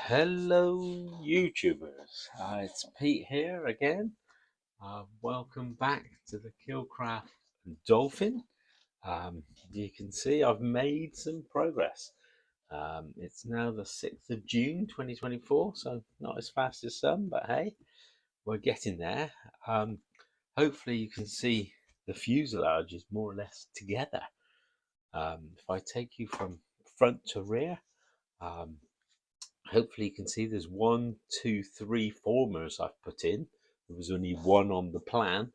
Hello, YouTubers. It's Pete here again. Welcome back to the Keil Kraft Dolphin. You can see I've made some progress. It's now the 6th of June 2024, so not as fast as some, but hey, we're getting there. Hopefully, you can see the fuselage is more or less together. If I take you from front to rear, um, hopefully you can see there's 1, 2, 3 formers I've put in. There was only one on the plan,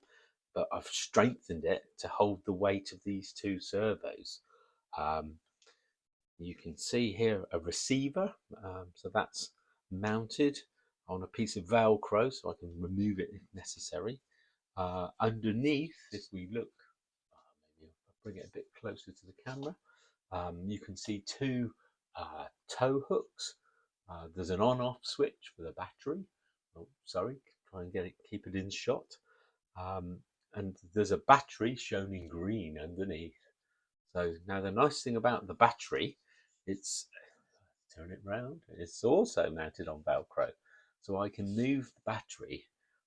but I've strengthened it to hold the weight of these two servos. Um, you can see here a receiver, so that's mounted on a piece of Velcro, so I can remove it if necessary. Underneath, if we look, maybe I'll bring it a bit closer to the camera, you can see two tow hooks. There's an on-off switch with a battery. Oh, sorry, try and keep it in shot. And there's a battery shown in green underneath. So now the nice thing about the battery, it's turn it round. It's also mounted on Velcro, so I can move the battery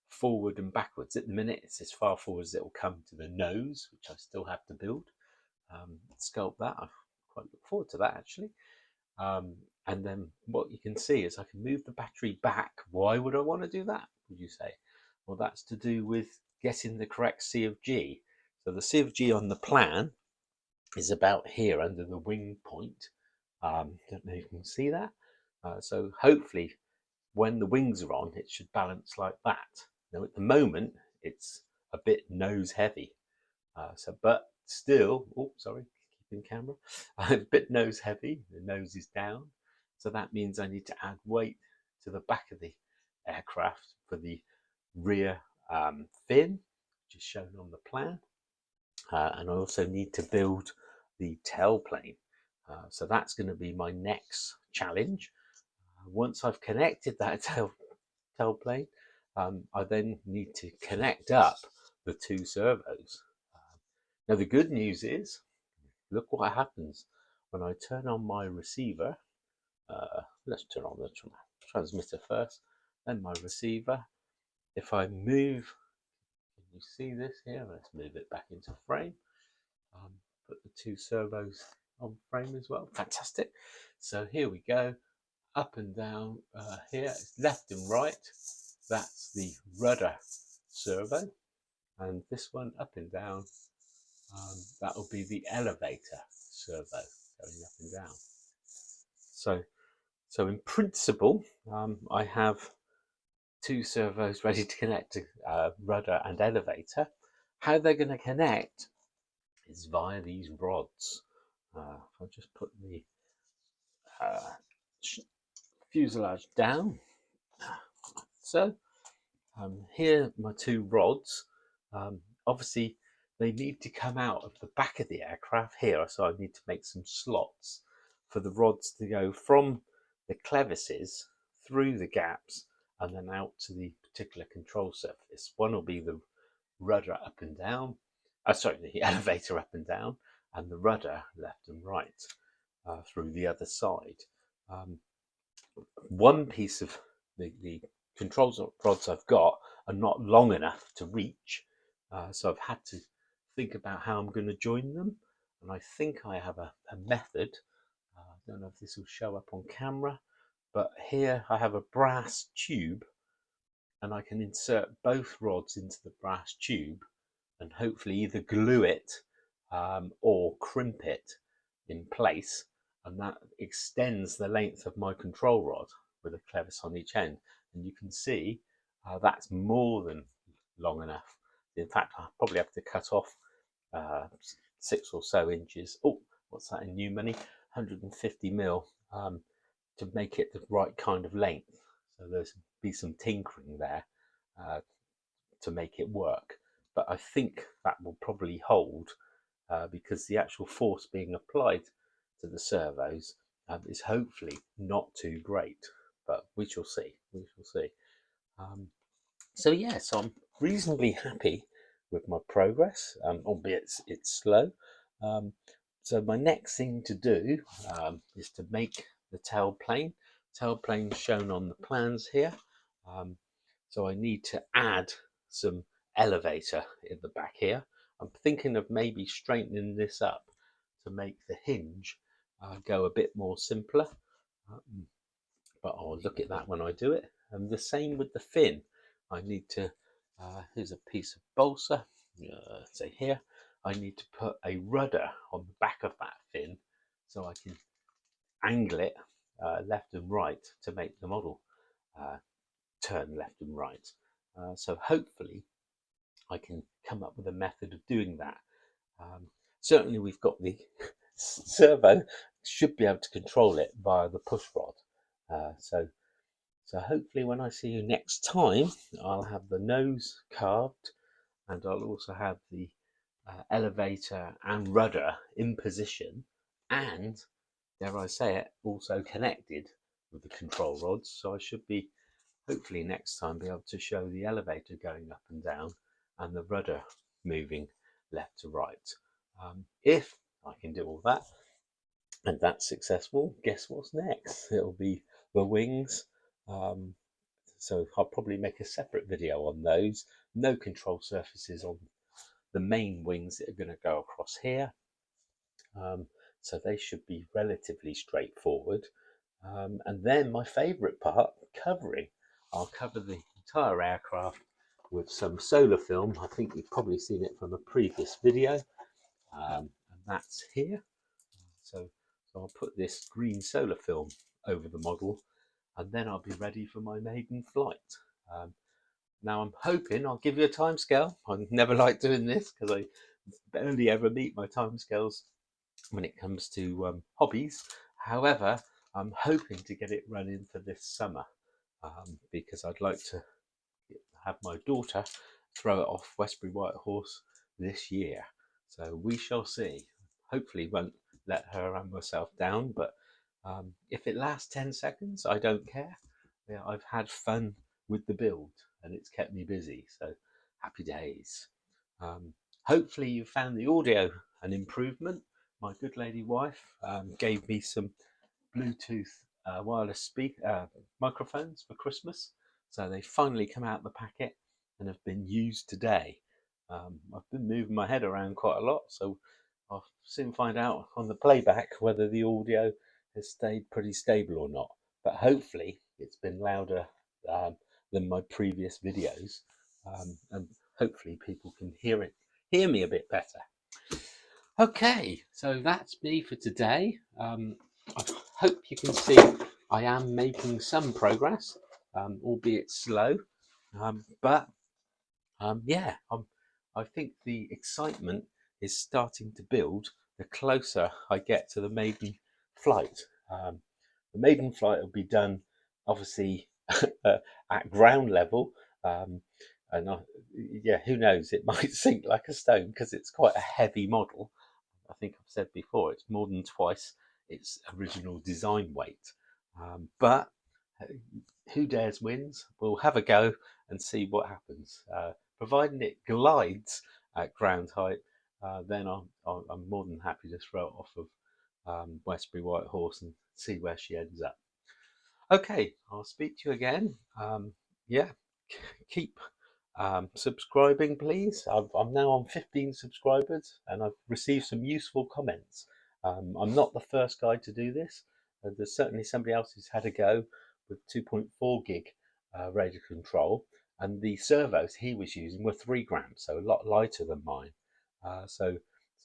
forward and backwards. At the minute, it's as far forward as it will come to the nose, which I still have to build. Sculpt that. I quite look forward to that actually. And then what you can see is I can move the battery back. Why would I want to do that, would you say? Well, that's to do with getting the correct C of G. So the C of G on the plan is about here under the wing point. Don't know if you can see that. So hopefully when the wings are on, it should balance like that. Now at the moment, it's a bit nose heavy. But still, oh, sorry, keeping camera, a bit nose heavy, the nose is down. So that means I need to add weight to the back of the aircraft for the rear fin, which is shown on the plan. And I also need to build the tailplane. So that's going to be my next challenge. Once I've connected that tailplane, I then need to connect up the two servos. Now the good news is, look what happens when I turn on my receiver. Let's turn on the transmitter first, then my receiver. If I move, can you see this here? Let's move it back into frame. Put the two servos on frame as well. Fantastic. So here we go, up and down. Here it's left and right. That's the rudder servo, and this one up and down. That will be the elevator servo going up and down. So in principle, I have two servos ready to connect to rudder and elevator. How they're going to connect is via these rods. I'll just put the fuselage down. So here are my two rods. Obviously, they need to come out of the back of the aircraft here, so I need to make some slots for the rods to go from the clevises through the gaps and then out to the particular control surface. One will be the rudder up and down, the elevator up and down, and the rudder left and right through the other side. One piece of the controls rods I've got are not long enough to reach, so I've had to think about how I'm going to join them, and I think I have a method. I don't know if this will show up on camera, but here I have a brass tube, and I can insert both rods into the brass tube and hopefully either glue it or crimp it in place, and that extends the length of my control rod with a clevis on each end. And you can see that's more than long enough. In fact, I probably have to cut off 6 or so inches. Oh, what's that in new money? 150 mil to make it the right kind of length. So there's be some tinkering there to make it work. But I think that will probably hold because the actual force being applied to the servos is hopefully not too great, but we shall see. We shall see. So yes, I'm reasonably happy with my progress, albeit it's slow. So my next thing to do is to make the tailplane. tailplane shown on the plans here. So I need to add some elevator in the back here. I'm thinking of maybe straightening this up to make the hinge go a bit more simpler. But I'll look at that when I do it. And the same with the fin. I need to, here's a piece of balsa, say here. I need to put a rudder on the back of that fin so I can angle it left and right to make the model turn left and right. So hopefully I can come up with a method of doing that. Certainly we've got the servo, should be able to control it via the push rod. So hopefully when I see you next time, I'll have the nose carved, and I'll also have the elevator and rudder in position, and, dare I say it, also connected with the control rods. So I should be, hopefully next time, be able to show the elevator going up and down and the rudder moving left to right. If I can do all that and that's successful, guess what's next? It'll be the wings. So I'll probably make a separate video on those. No control surfaces on the main wings that are going to go across here. So they should be relatively straightforward. And then my favourite part, covering. I'll cover the entire aircraft with some solar film. I think you've probably seen it from a previous video. And that's here. So I'll put this green solar film over the model, and then I'll be ready for my maiden flight. Now I'm hoping, I'll give you a timescale. I never like doing this because I barely ever meet my timescales when it comes to hobbies. However, I'm hoping to get it running for this summer because I'd like to have my daughter throw it off Westbury Whitehorse this year. So we shall see. Hopefully won't let her and myself down, but if it lasts 10 seconds, I don't care. Yeah, I've had fun with the build and it's kept me busy, so happy days. Hopefully you found the audio an improvement. My good lady wife gave me some Bluetooth wireless microphones for Christmas, so they finally come out of the packet and have been used today. I've been moving my head around quite a lot, so I'll soon find out on the playback whether the audio has stayed pretty stable or not. But hopefully it's been louder than my previous videos, and hopefully people can hear me a bit better. Okay, so that's me for today. I hope you can see I am making some progress, albeit slow. Yeah, I think the excitement is starting to build the closer I get to the maiden flight. The maiden flight will be done, obviously, at ground level. And yeah, who knows, it might sink like a stone because it's quite a heavy model. I think I've said before, it's more than twice its original design weight. But who dares wins? We'll have a go and see what happens. Providing it glides at ground height, then I'm more than happy to throw it off of Westbury Whitehorse and see where she ends up. Okay, I'll speak to you again. Yeah, keep subscribing, please. I'm now on 15 subscribers and I've received some useful comments. I'm not the first guy to do this. There's certainly somebody else who's had a go with 2.4 gig radio control, and the servos he was using were 3 grams, so a lot lighter than mine. So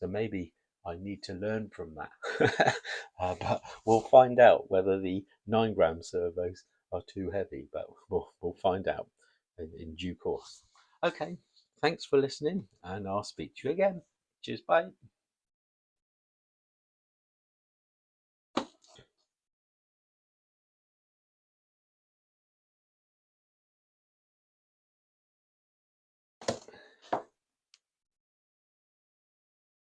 maybe I need to learn from that. But we'll find out whether the 9-gram servos are too heavy, but we'll find out in due course. Okay, thanks for listening, and I'll speak to you again. Cheers, bye.